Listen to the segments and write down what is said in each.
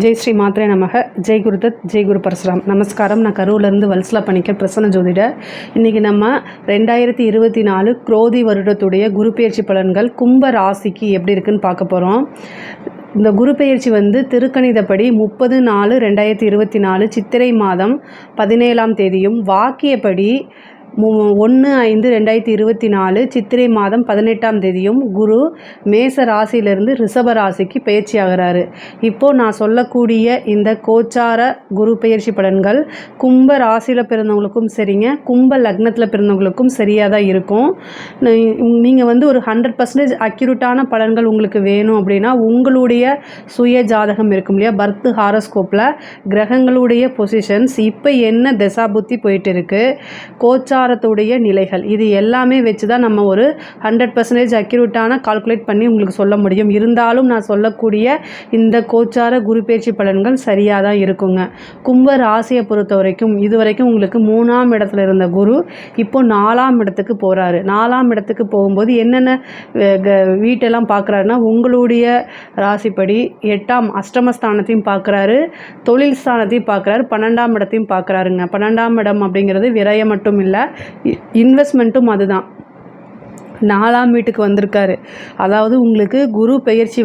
ஜெய் ஸ்ரீ மாத்ரே நமக. ஜெய் குருதத், ஜெய் குரு பரசுராம். நமஸ்காரம். நான் கரூர்லேருந்து வல்சலா பணிக்கர், பிரசன்ன ஜோதிடர். இன்றைக்கி நம்ம 2024 குரோதி வருடத்துடைய குரு பெயர்ச்சி பலன்கள் கும்ப ராசிக்கு எப்படி இருக்குன்னு பார்க்க போகிறோம். இந்த குரு பெயர்ச்சி திருக்கணிதப்படி 30/4/2024 சித்திரை மாதம் 17ஆம் தேதியும், வாக்கியப்படி 1/5/2024 சித்திரை மாதம் 18ஆம் தேதியும் குரு மேச ராசியிலிருந்து ரிஷப ராசிக்கு பயிற்சி ஆகிறாரு. இப்போது நான் சொல்லக்கூடிய இந்த கோச்சார குரு பெயர்ச்சி பலன்கள் கும்ப ராசியில் பிறந்தவங்களுக்கும் சரிங்க, கும்ப லக்னத்தில் பிறந்தவங்களுக்கும் சரியாக தான் இருக்கும். நீங்கள் ஒரு 100% அக்யூரேட்டான பலன்கள் உங்களுக்கு வேணும் அப்படின்னா உங்களுடைய சுய ஜாதகம் இருக்கும் இல்லையா, பர்த் ஹாரோஸ்கோப்பில் கிரகங்களுடைய பொசிஷன்ஸ் இப்போ என்ன தசாபுத்தி போயிட்டு இருக்குது, கோச்சாரத்துடைய நிலைகள், இது எல்லாமே வச்சு தான் நம்ம ஒரு 100% அக்யூரேட்டான கால்குலேட் பண்ணி உங்களுக்கு சொல்ல முடியும். இருந்தாலும் நான் சொல்லக்கூடிய இந்த கோச்சார குரு பெயர்ச்சி பலன்கள் சரியாக தான் இருக்குங்க. கும்ப ராசியை பொறுத்த வரைக்கும் இதுவரைக்கும் உங்களுக்கு 3ஆம் இடத்துல இருந்த குரு இப்போ 4ஆம் இடத்துக்கு போகிறாரு. 4ஆம் இடத்துக்கு போகும்போது என்னென்ன வீட்டெல்லாம் பார்க்குறாருன்னா, உங்களுடைய ராசிப்படி 8ஆம் அஷ்டமஸ்தானத்தையும் பார்க்குறாரு, தொழில் ஸ்தானத்தையும் பார்க்குறாரு, 12ஆம் இடத்தையும் பார்க்குறாருங்க. 12ஆம் இடம் அப்படிங்கிறது விரயம் மட்டும் இல்லை, இன்வெஸ்ட்மெண்ட்டும் அதுதான். 4ஆம் வீட்டுக்கு வந்திருக்காரு. அதாவது உங்களுக்கு குரு பெயர்ச்சி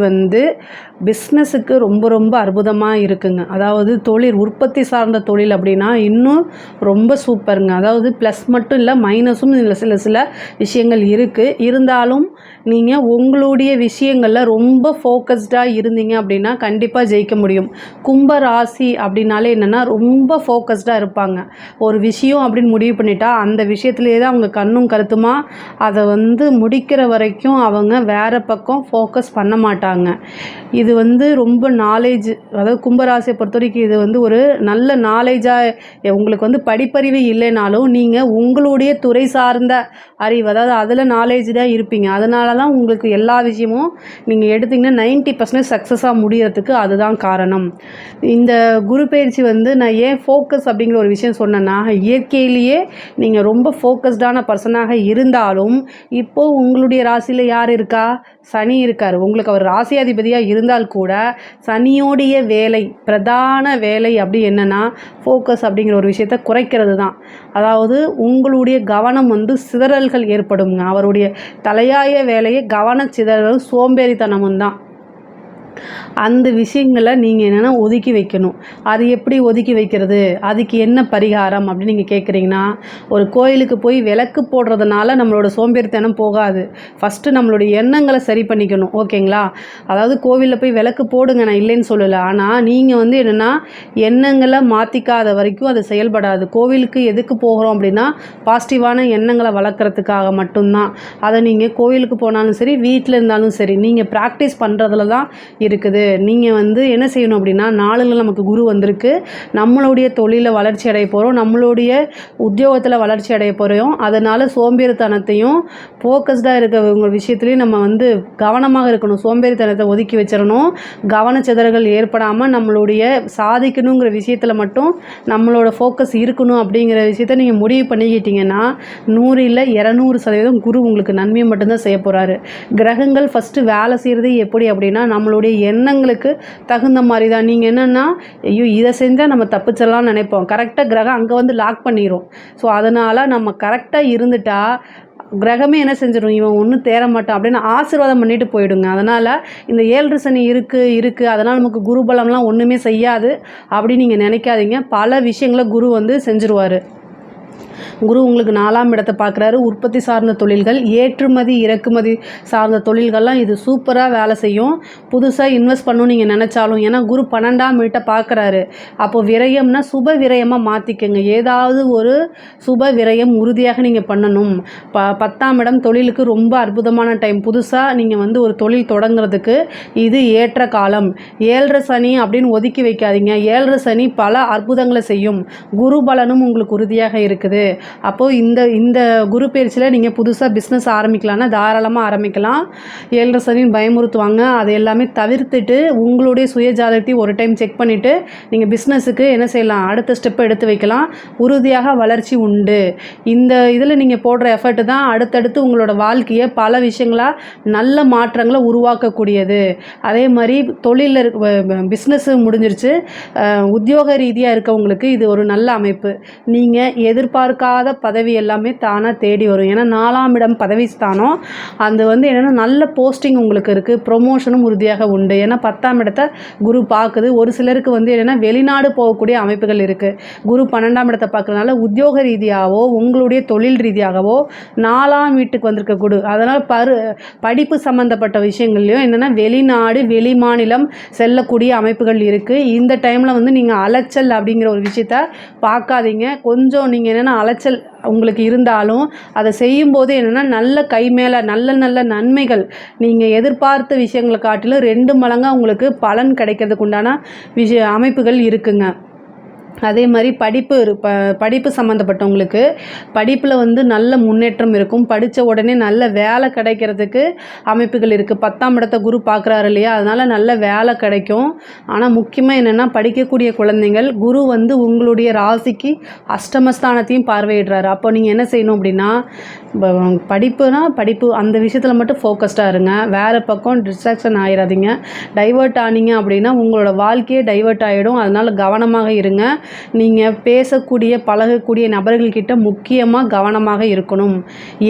பிஸ்னஸுக்கு ரொம்ப ரொம்ப அற்புதமாக இருக்குங்க. அதாவது தொழில், உற்பத்தி சார்ந்த தொழில் அப்படின்னா இன்னும் ரொம்ப சூப்பருங்க. அதாவது ப்ளஸ் மட்டும் இல்லை, மைனஸும் இதில் சில விஷயங்கள் இருக்குது. இருந்தாலும் நீங்கள் உங்களுடைய விஷயங்களில் ரொம்ப ஃபோக்கஸ்டாக இருந்தீங்க அப்படின்னா கண்டிப்பாக ஜெயிக்க முடியும். கும்ப ராசி அப்படின்னாலே என்னென்னா ரொம்ப ஃபோக்கஸ்டாக இருப்பாங்க. ஒரு விஷயம் அப்படின்னு முடிவு பண்ணிட்டா அந்த விஷயத்துலேயே தான் அவங்க கண்ணும் கருத்துமாக அதை முடிக்கிற வரைக்கும் அவங்க வேறு பக்கம் ஃபோக்கஸ் பண்ண மாட்டாங்க. இது ரொம்ப நாலேஜ், அதாவது கும்பராசியை பொறுத்த வரைக்கும் இது ஒரு நல்ல நாலேஜாக உங்களுக்கு படிப்பறிவு இல்லைனாலும் நீங்கள் உங்களுடைய துறை சார்ந்த அறிவு, அதாவது அதில் நாலேஜாக இருப்பீங்க. அதனால தான் உங்களுக்கு எல்லா விஷயமும் நீங்கள் எடுத்திங்கன்னா 90% சக்ஸஸாக முடியறதுக்கு அதுதான் காரணம். இந்த குரு பயிற்சி நான் ஏன் ஃபோக்கஸ் அப்படிங்கிற ஒரு விஷயம் சொன்னேன்னா, இயற்கையிலேயே நீங்கள் ரொம்ப ஃபோக்கஸ்டான பர்சனாக இருந்தாலும் இப்போது உங்களுடைய ராசியில் யார் இருக்கா, சனி இருக்கார். உங்களுக்கு அவர் ராசியாதிபதியாக இருந்தால் கூட சனியோடைய வேலை, பிரதான வேலை அப்படி என்னென்னா ஃபோக்கஸ் அப்படிங்கிற ஒரு விஷயத்தை குறைக்கிறது தான். அதாவது உங்களுடைய கவனம் சிதறல்கள் ஏற்படுங்க. அவருடைய தலையாய வேலையை கவன சிதறல் சோம்பேறித்தனமும் தான். அந்த விஷயங்களை நீங்கள் என்னென்னா ஒதுக்கி வைக்கணும். அது எப்படி ஒதுக்கி வைக்கிறது, அதுக்கு என்ன பரிகாரம் அப்படின்னு நீங்கள் கேட்குறீங்கன்னா, ஒரு கோயிலுக்கு போய் விளக்கு போடுறதுனால நம்மளோட சோம்பேறித்தனம் போகாது. ஃபஸ்ட்டு நம்மளுடைய எண்ணங்களை சரி பண்ணிக்கணும். ஓகேங்களா? அதாவது கோவிலில் போய் விளக்கு போடுங்க, நான் இல்லைன்னு சொல்லலை. ஆனால் நீங்கள் என்னென்னா எண்ணங்களை மாற்றிக்காத வரைக்கும் அது செயல்படாது. கோவிலுக்கு எதுக்கு போகிறோம் அப்படின்னா பாசிட்டிவான எண்ணங்களை வளர்க்குறதுக்காக மட்டும்தான். அதை நீங்கள் கோவிலுக்கு போனாலும் சரி, வீட்டில் இருந்தாலும் சரி, நீங்கள் ப்ராக்டிஸ் பண்ணுறதுல தான் இருக்குது. நீங்கள் என்ன செய்யணும் அப்படின்னா, நாளில் நமக்கு குரு வந்திருக்கு, நம்மளுடைய தொழிலில் வளர்ச்சி அடைய போகிறோம், நம்மளுடைய உத்தியோகத்தில் வளர்ச்சி அடைய போகிறோம். அதனால் சோம்பேறித்தனத்தையும் ஃபோக்கஸ்டாக இருக்கிற விஷயத்துலையும் நம்ம கவனமாக இருக்கணும். சோம்பேறித்தனத்தை ஒதுக்கி வச்சிடணும். கவனச்சிதறல்கள் ஏற்படாமல் நம்மளுடைய சாதிக்கணுங்கிற விஷயத்தில் மட்டும் நம்மளோட ஃபோக்கஸ் இருக்கணும். அப்படிங்கிற விஷயத்த நீங்கள் முடிவு பண்ணிக்கிட்டீங்கன்னா 100 இல்லை 200% குரு உங்களுக்கு நன்மையை மட்டும்தான் செய்ய போகிறாரு. கிரகங்கள் ஃபஸ்ட்டு வேலை செய்கிறது எப்படி அப்படின்னா, நம்மளுடைய எண்ணங்களுக்கு தகுந்த மாதிரி தான். நீங்கள் என்னென்னா, ஐயோ இதை செஞ்சால் நம்ம தப்பிச்சிடலாம்னு நினைப்போம். கரெக்டாக கிரகம் அங்கே லாக் பண்ணிடும். ஸோ அதனால் நம்ம கரெக்டாக இருந்துட்டா கிரகமே என்ன செஞ்சிடும், இவன் ஒன்றும் தேர மாட்டான் அப்படின்னு ஆசீர்வாதம் பண்ணிட்டு போயிடுங்க. அதனால் இந்த 7 சனி இருக்குது, அதனால் நமக்கு குரு பலம்லாம் ஒன்றுமே செய்யாது அப்படின்னு நீங்கள் நினைக்காதீங்க. பல விஷயங்களை குரு செஞ்சுருவார். குரு உங்களுக்கு 4ஆம் இடத்தை பார்க்குறாரு. உற்பத்தி சார்ந்த தொழில்கள், ஏற்றுமதி இறக்குமதி சார்ந்த தொழில்கள்லாம் இது சூப்பராக வேலை செய்யும். புதுசாக இன்வெஸ்ட் பண்ணணும்னு நீங்கள் நினச்சாலும், ஏன்னா குரு 12ஆம் வீட்டை பார்க்குறாரு. அப்போது விரயம்னா சுப விரயமாக மாற்றிக்கங்க. ஏதாவது ஒரு சுப விரயம் உறுதியாக நீங்கள் பண்ணணும். 10ஆம் இடம் தொழிலுக்கு ரொம்ப அற்புதமான டைம். புதுசாக நீங்கள் ஒரு தொழில் தொடங்குறதுக்கு இது ஏற்ற காலம். 7 சனி அப்படின்னு ஒதுக்கி வைக்காதீங்க. 7 சனி பல அற்புதங்களை செய்யும். குரு பலனும் உங்களுக்கு உறுதியாக இருக்குது. அப்போது இந்த இந்த குரு பயிற்சியில் நீங்கள் புதுசாக பிஸ்னஸ் ஆரம்பிக்கலான்னா தாராளமாக ஆரம்பிக்கலாம். 7.5 சனின்னு பயமுறுத்துவாங்க, அதை எல்லாமே தவிர்த்துட்டு உங்களுடைய சுயஜாதகத்தையும் ஒரு டைம் செக் பண்ணிவிட்டு நீங்கள் பிஸ்னஸுக்கு என்ன செய்யலாம், அடுத்த ஸ்டெப்பை எடுத்து வைக்கலாம். உறுதியாக வளர்ச்சி உண்டு. இந்த இதில் நீங்கள் போடுற எஃபர்ட்டு தான் அடுத்தடுத்து உங்களோட வாழ்க்கையை பல விஷயங்களாக நல்ல மாற்றங்களை உருவாக்கக்கூடியது. அதே மாதிரி தொழிலில் பிஸ்னஸ் முடிஞ்சிருச்சு, உத்தியோக ரீதியாக இருக்கவங்களுக்கு இது ஒரு நல்ல அமைப்பு. நீங்கள் எதிர்பார்க்காத பதவி எல்லாமே தானாக தேடி வரும். ஏன்னா 4ஆம் இடம் பதவி ஸ்தானம், அது வந்து என்னென்னா நல்ல போஸ்டிங் உங்களுக்கு இருக்குது, ப்ரொமோஷனும் உறுதியாக உண்டு. ஏன்னா 10ஆம் இடத்தை குரு பார்க்குது. ஒரு சிலருக்கு வந்து என்னென்னா வெளிநாடு போகக்கூடிய அமைப்புகள் இருக்குது. குரு 12ஆம் இடத்தை பார்க்குறதுனால உத்தியோக ரீதியாகவோ உங்களுடைய தொழில் ரீதியாகவோ 4ஆம் வீட்டுக்கு வந்திருக்க குரு, அதனால் படிப்பு சம்மந்தப்பட்ட விஷயங்கள்லையும் என்னென்னா வெளிநாடு வெளி மாநிலம் செல்லக்கூடிய அமைப்புகள் இருக்குது. இந்த டைமில் வந்து நீங்கள் அலைச்சல் அப்படிங்கிற ஒரு விஷயத்த பார்க்காதீங்க. கொஞ்சம் நீங்கள் என்னென்னா அலைச்சல் உங்களுக்கு இருந்தாலும் அதை செய்யும்போது என்னென்னா நல்ல கை மேலே நல்ல நல்ல நன்மைகள் நீங்கள் எதிர்பார்த்த விஷயங்களை காட்டிலும் 2 மடங்காக உங்களுக்கு பலன் கிடைக்கிறதுக்கு உண்டான அமைப்புகள் இருக்குங்க. அதே மாதிரி படிப்பு சம்மந்தப்பட்டவங்களுக்கு படிப்பில் வந்து நல்ல முன்னேற்றம் இருக்கும். படித்த உடனே நல்ல வேலை கிடைக்கிறதுக்கு அமைப்புகள் இருக்குது. 10ஆம் இடத்தை குரு பார்க்குறாரு இல்லையா, அதனால் நல்ல வேலை கிடைக்கும். ஆனால் முக்கியமாக என்னென்னா படிக்கக்கூடிய குழந்தைகள், குரு வந்து உங்களுடைய ராசிக்கு அஷ்டமஸ்தானத்தையும் பார்வையிடுறாரு. அப்போ நீங்கள் என்ன செய்யணும் அப்படின்னா, படிப்பு அந்த விஷயத்தில் மட்டும் ஃபோக்கஸ்டாக இருங்க. வேறு பக்கம் டிஸ்ட்ராக்ஷன் ஆகிடாதீங்க. டைவர்ட் ஆனீங்க அப்படின்னா உங்களோட வாழ்க்கையே டைவர்ட் ஆகிடும். அதனால் கவனமாக இருங்க. நீங்கள் பேசக்கூடிய பழகக்கூடிய நபர்கள்கிட்ட முக்கியமாக கவனமாக இருக்கணும்.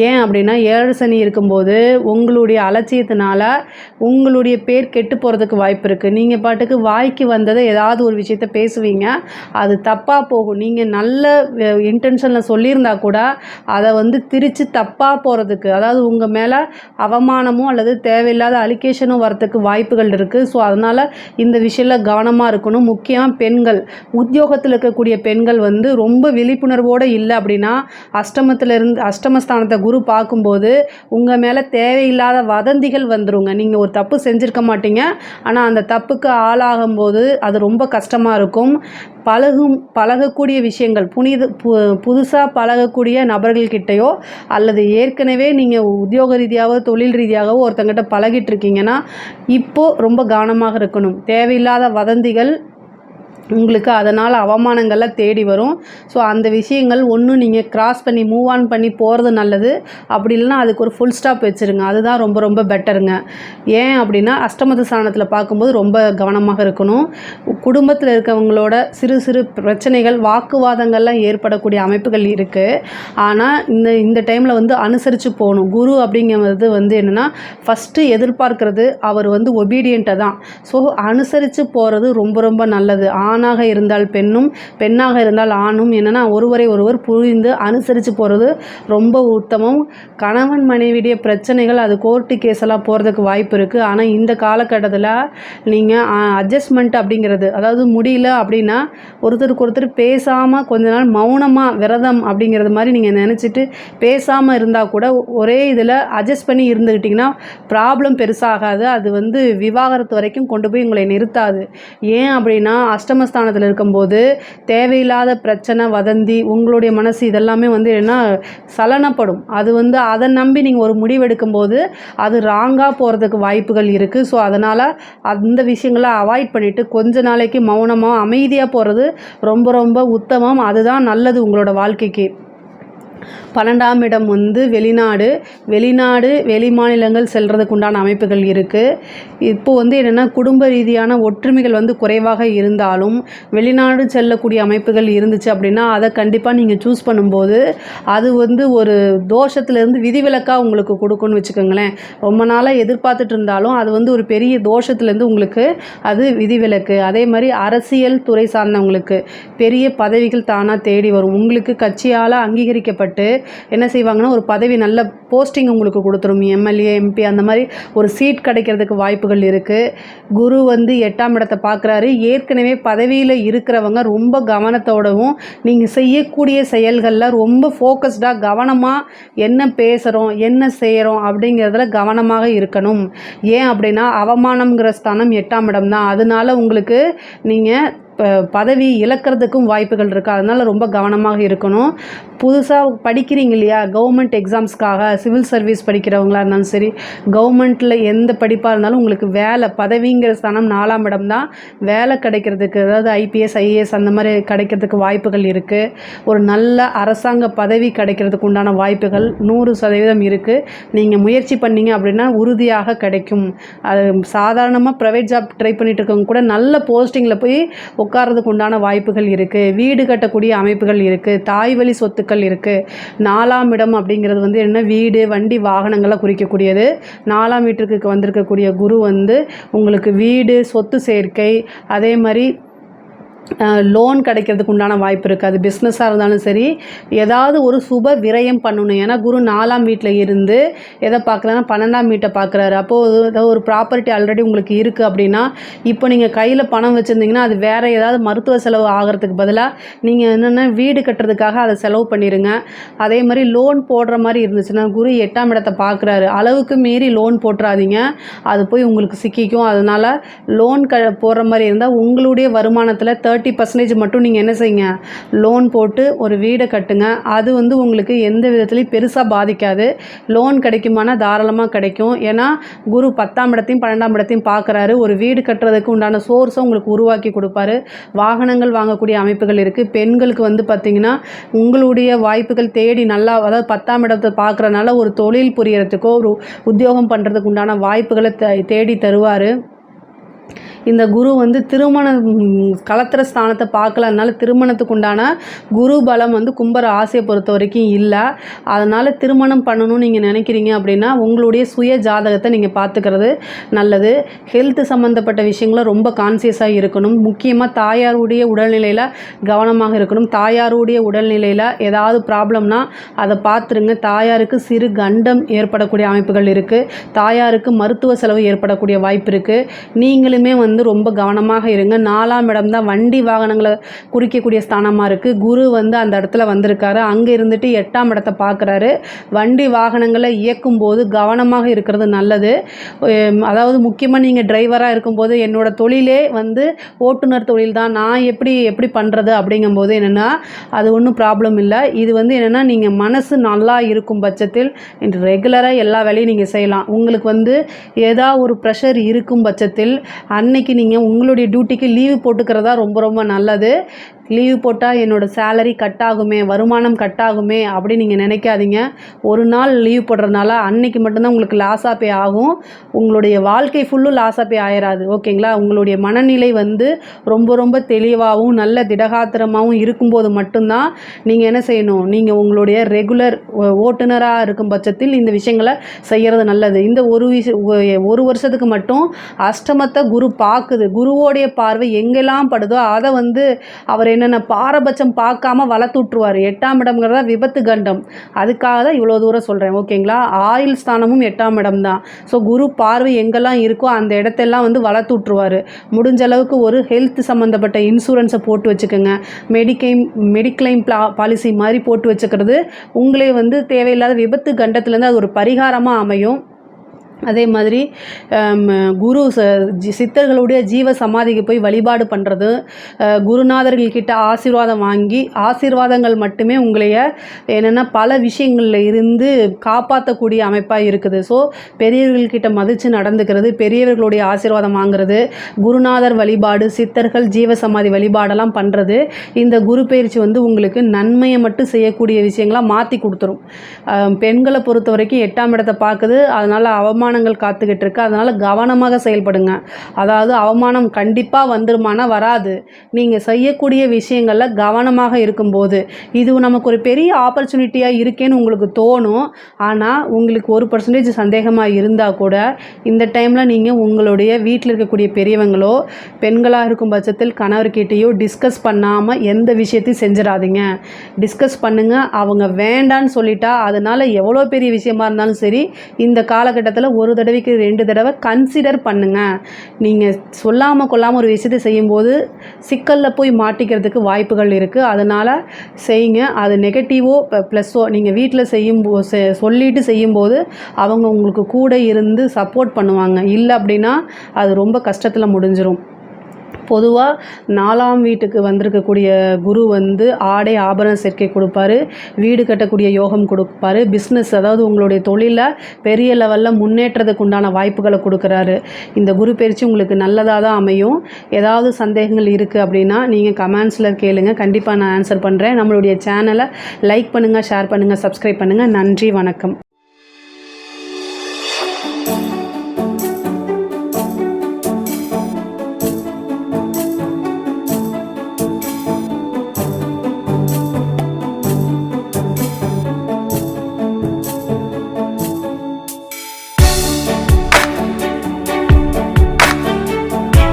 ஏன் அப்படின்னா 7 சனி இருக்கும்போது உங்களுடைய அலட்சியத்தினால உங்களுடைய பேர் கெட்டு போகிறதுக்கு வாய்ப்பு இருக்குது. நீங்கள் பாட்டுக்கு வாய்க்கு வந்ததை ஏதாவது ஒரு விஷயத்த பேசுவீங்க, அது தப்பாக போகும். நீங்கள் நல்ல இன்டென்ஷனில் சொல்லியிருந்தா கூட அதை வந்து திரித்து தப்பாக போகிறதுக்கு, அதாவது உங்கள் மேலே அவமானமோ அல்லது தேவையில்லாத அலிகேஷனும் வரத்துக்கு வாய்ப்புகள் இருக்குது. ஸோ அதனால் இந்த விஷயத்தில் கவனமாக இருக்கணும். முக்கியமாக பெண்கள், உத்தியோகத்தில் இருக்கக்கூடிய பெண்கள் வந்து ரொம்ப விழிப்புணர்வோடு இல்லை அப்படின்னா அஷ்டமஸ்தானத்தை குரு பார்க்கும்போது உங்கள் மேலே தேவையில்லாத வதந்திகள் வந்துருங்க. நீங்கள் ஒரு தப்பு செஞ்சுருக்க மாட்டீங்க, ஆனால் அந்த தப்புக்கு ஆளாகும்போது அது ரொம்ப கஷ்டமாக இருக்கும். பழகக்கூடிய விஷயங்கள் புதுசாக பழகக்கூடிய நபர்கள்கிட்டையோ அல்லது ஏற்கனவே நீங்கள் உத்தியோக ரீதியாகவோ தொழில் ரீதியாகவோ ஒருத்தங்கிட்ட பழகிட்டு இருக்கீங்கன்னா இப்போது ரொம்ப கவனமாக இருக்கணும். தேவையில்லாத வதந்திகள் உங்களுக்கு அதனால் அவமானங்கள்லாம் தேடி வரும். ஸோ அந்த விஷயங்கள் ஒன்றும் நீங்கள் கிராஸ் பண்ணி மூவ் ஆன் பண்ணி போகிறது நல்லது. அப்படி இல்லைனா அதுக்கு ஒரு ஃபுல் ஸ்டாப் வச்சுருங்க. அதுதான் ரொம்ப ரொம்ப பெட்டருங்க. ஏன் அப்படின்னா அஷ்டமத்து ஸ்தானத்தில் பார்க்கும்போது ரொம்ப கவனமாக இருக்கணும். குடும்பத்தில் இருக்கவங்களோட சிறு சிறு பிரச்சனைகள் வாக்குவாதங்கள்லாம் ஏற்படக்கூடிய அமைப்புகள் இருக்குது. ஆனால் இந்த டைமில் வந்து அனுசரித்து போகணும். குரு அப்படிங்கிறது வந்து என்னென்னா ஃபஸ்ட்டு எதிர்பார்க்கறது அவர் வந்து ஒபீடியண்ட்டாக தான். ஸோ அனுசரித்து போகிறது ரொம்ப ரொம்ப நல்லது. ஆணாக இருந்தால் பெண்ணும், பெண்ணாக இருந்தால் ஆணும் என்னென்னா ஒருவரை ஒருவர் புரிந்து அனுசரித்து போகிறது ரொம்ப உத்தமம். கணவன் மனைவிடைய பிரச்சனைகள் அது கோர்ட்டு கேஸெல்லாம் போகிறதுக்கு வாய்ப்பு இருக்குது. ஆனால் இந்த காலகட்டத்தில் நீங்கள் அட்ஜஸ்ட்மெண்ட் அப்படிங்கிறது, அதாவது முடியல அப்படின்னா ஒருத்தருக்கு ஒருத்தர் பேசாமல் கொஞ்ச நாள் மௌனமாக விரதம் அப்படிங்கிறது மாதிரி நீங்கள் நினச்சிட்டு பேசாமல் இருந்தால் கூட ஒரே இதில் அட்ஜஸ்ட் பண்ணி இருந்துக்கிட்டிங்கன்னா ப்ராப்ளம் பெருசாகாது. அது வந்து விவாகரத்து வரைக்கும் கொண்டு போய் உங்களை நிறுத்தாது. ஏன் அப்படின்னா அஷ்டமஸ்தானத்தில் இருக்கும்போது தேவையில்லாத பிரச்சனை வதந்தி உங்களுடைய மனசு இதெல்லாமே வந்து என்ன சலனப்படும். அது வந்து அதை நம்பி நீங்கள் ஒரு முடிவெடுக்கும்போது அது ராங்காக போகிறதுக்கு வாய்ப்புகள் இருக்குது. ஸோ அதனால் அந்த விஷயங்களை அவாய்ட் பண்ணிவிட்டு கொஞ்ச நாளைக்கு மௌனமாக அமைதியாக போகிறது ரொம்ப ரொம்ப உத்தமம். அதுதான் நல்லது உங்களோட வாழ்க்கைக்கு. 12ஆம் இடம் வந்து வெளிநாடு வெளி மாநிலங்கள் செல்கிறதுக்கு உண்டான அமைப்புகள் இருக்குது. இப்போது வந்து என்னென்னா குடும்ப ரீதியான ஒற்றுமைகள் வந்து குறைவாக இருந்தாலும் வெளிநாடு செல்லக்கூடிய அமைப்புகள் இருந்துச்சு அப்படின்னா அதை கண்டிப்பாக நீங்கள் சூஸ் பண்ணும்போது அது வந்து ஒரு தோஷத்துலேருந்து விதிவிலக்காக உங்களுக்கு கொடுக்குன்னு வச்சுக்கோங்களேன். ரொம்ப நாளாக எதிர்பார்த்துட்டு இருந்தாலும் அது வந்து ஒரு பெரிய தோஷத்துலேருந்து உங்களுக்கு அது விதிவிலக்கு. அதே மாதிரி அரசியல் துறை சார்ந்தவங்களுக்கு பெரிய பதவிகள் தானாக தேடி வரும். உங்களுக்கு கட்சியால் அங்கீகரிக்கப்பட்டு என்ன செய்வாங்கன்னா ஒரு பதவி நல்ல போஸ்டிங் உங்களுக்கு கொடுத்துரும். எம்எல்ஏ எம்பி அந்த மாதிரி ஒரு சீட் கிடைக்கிறதுக்கு வாய்ப்புகள் இருக்குது. குரு வந்து 8ஆம் இடத்தை பார்க்குறாரு. ஏற்கனவே பதவியில் இருக்கிறவங்க ரொம்ப கவனத்தோடவும் நீங்கள் செய்யக்கூடிய செயல்களில் ரொம்ப ஃபோக்கஸ்டாக கவனமாக என்ன பேசுகிறோம் என்ன செய்கிறோம் அப்படிங்கிறதுல கவனமாக இருக்கணும். ஏன் அப்படின்னா அவமானம்ங்கிற ஸ்தானம் 8ஆம் இடம் தான். அதனால உங்களுக்கு நீங்கள் பதவி இழக்கிறதுக்கும் வாய்ப்புகள் இருக்குது. அதனால் ரொம்ப கவனமாக இருக்கணும். புதுசாக படிக்கிறீங்க இல்லையா, கவர்மெண்ட் எக்ஸாம்ஸ்க்காக சிவில் சர்வீஸ் படிக்கிறவங்களா இருந்தாலும் சரி, கவர்மெண்ட்டில் எந்த படிப்பாக இருந்தாலும் உங்களுக்கு வேலை பதவிங்கிற ஸ்தானம் 4ஆம் இடம் தான். வேலை கிடைக்கிறதுக்கு, அதாவது ஐபிஎஸ் ஐஏஎஸ் அந்த மாதிரி கிடைக்கிறதுக்கு வாய்ப்புகள் இருக்குது. ஒரு நல்ல அரசாங்க பதவி கிடைக்கிறதுக்கு உண்டான வாய்ப்புகள் 100% இருக்குது. நீங்கள் முயற்சி பண்ணீங்க அப்படின்னா உறுதியாக கிடைக்கும். அது சாதாரணமாக ப்ரைவேட் ஜாப் ட்ரை பண்ணிட்டு இருக்கவங்க கூட நல்ல போஸ்டிங்கில் போய் உட்கார்றதுக்கு உண்டான வாய்ப்புகள் இருக்குது. வீடு கட்டக்கூடிய அமைப்புகள் இருக்குது. தாய் வழி சொத்துக்கள் இருக்குது. 4ஆம் இடம் அப்படிங்கிறது வந்து என்ன, வீடு வண்டி வாகனங்களை குறிக்கக்கூடியது. 4ஆம் வீட்டிற்கு வந்திருக்கக்கூடிய குரு வந்து உங்களுக்கு வீடு சொத்து சேர்க்கை, அதே மாதிரி லோன் கிடைக்கிறதுக்கு உண்டான வாய்ப்பு இருக்குது. அது பிஸ்னஸாக இருந்தாலும் சரி, ஏதாவது ஒரு சுப விரயம் பண்ணணும். ஏன்னா குரு 4ஆம் வீட்டில் இருந்து எதை பார்க்குறாங்கன்னா 12ஆம் வீட்டை பார்க்குறாரு. அப்போது ஏதாவது ஒரு ப்ராப்பர்ட்டி ஆல்ரெடி உங்களுக்கு இருக்குது அப்படின்னா, இப்போ நீங்கள் கையில் பணம் வச்சுருந்தீங்கன்னா அது வேறு ஏதாவது மருத்துவ செலவு ஆகிறதுக்கு பதிலாக நீங்கள் என்னென்னா வீடு கட்டுறதுக்காக அதை செலவு பண்ணிடுங்க. அதே மாதிரி லோன் போடுற மாதிரி இருந்துச்சுன்னா குரு 8ஆம் இடத்தை பார்க்குறாரு. அளவுக்கு மீறி லோன் போட்டுறாதீங்க, அது போய் உங்களுக்கு சிக்கிக்கும். அதனால் லோன் போடுற மாதிரி இருந்தால் உங்களுடைய வருமானத்தில் 30% மட்டும் நீங்கள் என்ன செய்யுங்க, லோன் போட்டு ஒரு வீடை கட்டுங்க. அது வந்து உங்களுக்கு எந்த விதத்துலையும் பெருசாக பாதிக்காது. லோன் கிடைக்குமானா தாராளமாக கிடைக்கும். ஏன்னா குரு 10ஆம் இடத்தையும் 12ஆம் இடத்தையும் பார்க்குறாரு. ஒரு வீடு கட்டுறதுக்கு உண்டான சோர்ஸை உங்களுக்கு உருவாக்கி கொடுப்பாரு. வாகனங்கள் வாங்கக்கூடிய அமைப்புகள் இருக்குது. பெண்களுக்கு வந்து பார்த்திங்கன்னா உங்களுடைய வாய்ப்புகள் தேடி நல்லா, அதாவது 10ஆம் இடத்தை பார்க்குறதுனால ஒரு தொழில் புரியறதுக்கோ ஒரு உத்தியோகம் பண்ணுறதுக்கு உண்டான வாய்ப்புகளை தேடி தருவார். இந்த குரு வந்து திருமண கலத்திர ஸ்தானத்தை பார்க்கலனால திருமணத்துக்கு உண்டான குரு பலம் வந்து கும்பர ராசியை பொறுத்த வரைக்கும் இல்லை. அதனால் திருமணம் பண்ணணும்னு நீங்கள் நினைக்கிறீங்க அப்படின்னா உங்களுடைய சுய ஜாதகத்தை நீங்கள் பார்த்துக்கிறது நல்லது. ஹெல்த் சம்மந்தப்பட்ட விஷயங்கள ரொம்ப கான்சியஸாக இருக்கணும். முக்கியமாக தாயாருடைய உடல்நிலையில் கவனமாக இருக்கணும். தாயாருடைய உடல்நிலையில் ஏதாவது ப்ராப்ளம்னா அதை பார்த்துருங்க. தாயாருக்கு சிறு கண்டம் ஏற்படக்கூடிய அமைப்புகள் இருக்குது. தாயாருக்கு மருத்துவ செலவு ஏற்படக்கூடிய வாய்ப்பு இருக்குது. நீங்களுமே வந்து ரொம்ப கவனமாக இருங்க. 4ஆம் இடம் தான் வண்டி வாகனங்களை குறிக்கக்கூடிய ஸ்தானமாக இருக்குது. குரு வந்து அந்த இடத்துல வந்திருக்காரு. அங்கே இருந்துட்டு 8ஆம் இடத்தை பார்க்குறாரு. வண்டி வாகனங்களை இயக்கும் போது கவனமாக இருக்கிறது நல்லது. அதாவது முக்கியமாக நீங்கள் டிரைவராக இருக்கும்போது என்னோடய தொழிலே வந்து ஓட்டுநர் தொழில் தான், நான் எப்படி பண்ணுறது அப்படிங்கும்போது என்னென்னா அது ஒன்றும் ப்ராப்ளம் இல்லை. இது வந்து என்னென்னா நீங்கள் மனசு நல்லா இருக்கும் பட்சத்தில் ரெகுலராக எல்லா வேலையும் நீங்கள் செய்யலாம். உங்களுக்கு வந்து ஏதாவது ஒரு ப்ரெஷர் இருக்கும் பட்சத்தில் அன்னைக்கு நீங்கள் உங்களுடைய டியூட்டிக்கு லீவு போட்டுக்கிறதா ரொம்ப ரொம்ப நல்லது. லீவு போட்டால் என்னோடய சேலரி கட் ஆகுமே, வருமானம் கட் ஆகுமே அப்படி நீங்கள் நினைக்காதீங்க. ஒரு நாள் லீவ் போடுறதுனால அன்னைக்கு மட்டும்தான் உங்களுக்கு லாஸாக பே ஆகும். உங்களுடைய வாழ்க்கை ஃபுல்லும் லாஸாக பே ஆயிடாது. ஓகேங்களா? உங்களுடைய மனநிலை வந்து ரொம்ப ரொம்ப தெளிவாகவும் நல்ல திடகாத்திரமாகவும் இருக்கும்போது மட்டும்தான் நீங்கள் என்ன செய்யணும், நீங்கள் உங்களுடைய ரெகுலர் ஓட்டுநராக இருக்கும் பட்சத்தில் இந்த விஷயங்களை செய்கிறது நல்லது. இந்த ஒரு வருஷத்துக்கு மட்டும் அஷ்டமத்தை குரு பார்க்குது. குருவோடைய பார்வை எங்கெல்லாம் படுதோ அதை வந்து அவர் என்னென்ன பாரபட்சம் பார்க்காம வளர்த்து விட்ருவார். 8ஆம் இடம்ங்கிறதா விபத்து கண்டம். அதுக்காக தான் இவ்வளோ தூரம் சொல்கிறேன். ஓகேங்களா? ஆயுள் ஸ்தானமும் 8ஆம் இடம் தான். ஸோ குரு பார்வை எங்கெல்லாம் இருக்கோ அந்த இடத்தெல்லாம் வந்து வளர்த்து விட்ருவார். முடிஞ்ச அளவுக்கு ஒரு ஹெல்த் சம்மந்தப்பட்ட இன்சூரன்ஸை போட்டு வச்சுக்கோங்க. மெடிக்ளைம் பாலிசி மாதிரி போட்டு வச்சுக்கிறது உங்களே வந்து தேவையில்லாத விபத்து கண்டத்துலேருந்து அது ஒரு பரிகாரமாக அமையும். அதே மாதிரி குரு சித்தர்களுடைய ஜீவ சமாதிக்கு போய் வழிபாடு பண்ணுறது, குருநாதர்கள்கிட்ட ஆசீர்வாதம் வாங்கி ஆசீர்வாதங்கள் மட்டுமே உங்களைய என்னென்னா பல விஷயங்களில் இருந்து காப்பாற்றக்கூடிய அமைப்பாக இருக்குது. ஸோ பெரியவர்கள்கிட்ட மதித்து நடந்துக்கிறது, பெரியவர்களுடைய ஆசீர்வாதம் வாங்குறது, குருநாதர் வழிபாடு, சித்தர்கள் ஜீவ சமாதி வழிபாடெல்லாம் பண்ணுறது இந்த குரு பயிற்சி வந்து உங்களுக்கு நன்மையை மட்டும் செய்யக்கூடிய விஷயங்களாக மாற்றி கொடுத்துரும். பெண்களை பொறுத்த வரைக்கும் 8ஆம் இடத்தை பார்க்குது. அதனால் அவமானங்கள் காத்துக்கிட்டு இருக்கு. அதனால் கவனமாக செயல்படுங்க. அதாவது அவமானம் கண்டிப்பாக வந்துருமானா வராது. நீங்கள் செய்யக்கூடிய விஷயங்களில் கவனமாக இருக்கும்போது இது நமக்கு ஒரு பெரிய ஆப்பர்ச்சுனிட்டியாக இருக்கேன்னு உங்களுக்கு தோணும். ஆனால் உங்களுக்கு 1% சந்தேகமாக இருந்தால் கூட இந்த டைமில் நீங்கள் உங்களுடைய வீட்டில் இருக்கக்கூடிய பெரியவங்களோ பெண்களாக இருக்கும் பட்சத்தில் கணவர்கிட்டையோ டிஸ்கஸ் பண்ணாமல் எந்த விஷயத்தையும் செஞ்சிடாதீங்க. டிஸ்கஸ் பண்ணுங்கள். அவங்க வேண்டான்னு சொல்லிட்டா அதனால் எவ்வளோ பெரிய விஷயமா இருந்தாலும் சரி இந்த காலகட்டத்தில் ஒரு தடவைக்கு 2 தடவை கன்சிடர் பண்ணுங்கள். நீங்கள் சொல்லாமல் கொள்ளாமல் ஒரு விஷயத்தை செய்யும்போது சிக்கலில் போய் மாட்டிக்கிறதுக்கு வாய்ப்புகள் இருக்குது. அதனால் செய்யுங்க. அது நெகட்டிவோ ப்ளஸ்ஸோ நீங்கள் வீட்டில் சொல்லிட்டு செய்யும்போது அவங்க உங்களுக்கு கூட இருந்து சப்போர்ட் பண்ணுவாங்க. இல்லை அப்படின்னா அது ரொம்ப கஷ்டத்தில் முடிஞ்சிடும். பொதுவாக 4ஆம் வீட்டுக்கு வந்திருக்கக்கூடிய குரு வந்து ஆடை ஆபரண சேர்க்கை கொடுப்பாரு, வீடு கட்டக்கூடிய யோகம் கொடுப்பாரு, பிஸ்னஸ் அதாவது உங்களுடைய தொழிலில் பெரிய லெவலில் முன்னேற்றத்துக்கு உண்டான வாய்ப்புகளை கொடுக்குறாரு. இந்த குரு பயிற்சி உங்களுக்கு நல்லதாக தான் அமையும். ஏதாவது சந்தேகங்கள் இருக்குது அப்படின்னா நீங்கள் கமெண்ட்ஸில் கேளுங்க, கண்டிப்பாக நான் ஆன்சர் பண்ணுறேன். நம்மளுடைய சேனலை லைக் பண்ணுங்கள், ஷேர் பண்ணுங்கள், சப்ஸ்கிரைப் பண்ணுங்கள். நன்றி, வணக்கம்.